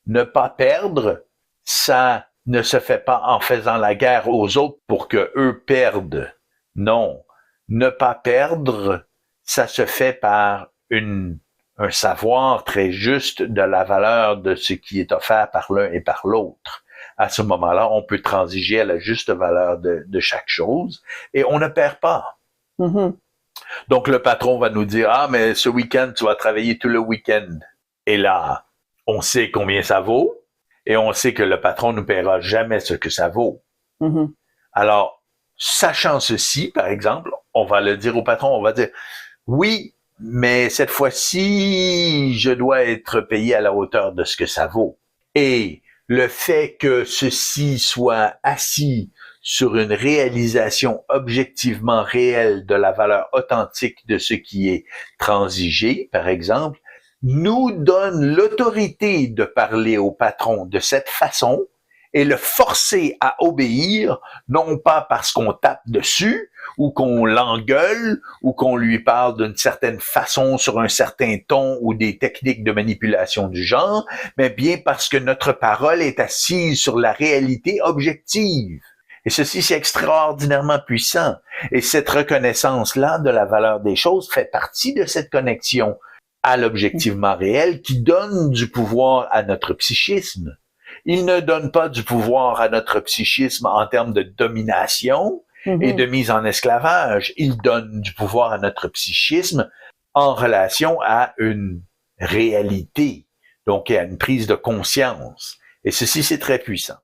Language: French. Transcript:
Ne pas perdre, ça ne se fait pas en faisant la guerre aux autres pour que eux perdent. Non. Ne pas perdre, ça se fait par un savoir très juste de la valeur de ce qui est offert par l'un et par l'autre. À ce moment-là, on peut transiger à la juste valeur de chaque chose et on ne perd pas. Mhm. Donc, le patron va nous dire, ah, mais ce week-end, tu vas travailler tout le week-end. Et là, on sait combien ça vaut et on sait que le patron ne paiera jamais ce que ça vaut. Mhm. Alors, sachant ceci, par exemple, on va le dire au patron, on va dire, oui, mais cette fois-ci, je dois être payé à la hauteur de ce que ça vaut. Et le fait que ceci soit assis sur une réalisation objectivement réelle de la valeur authentique de ce qui est transigé, par exemple, nous donne l'autorité de parler au patron de cette façon et le forcer à obéir, non pas parce qu'on tape dessus, ou qu'on l'engueule, ou qu'on lui parle d'une certaine façon sur un certain ton ou des techniques de manipulation du genre, mais bien parce que notre parole est assise sur la réalité objective. Et ceci, c'est extraordinairement puissant. Et cette reconnaissance-là de la valeur des choses fait partie de cette connexion à l'objectivement réel qui donne du pouvoir à notre psychisme. Il ne donne pas du pouvoir à notre psychisme en termes de domination et de Mhm. mise en esclavage. Il donne du pouvoir à notre psychisme en relation à une réalité, donc à une prise de conscience. Et ceci, c'est très puissant.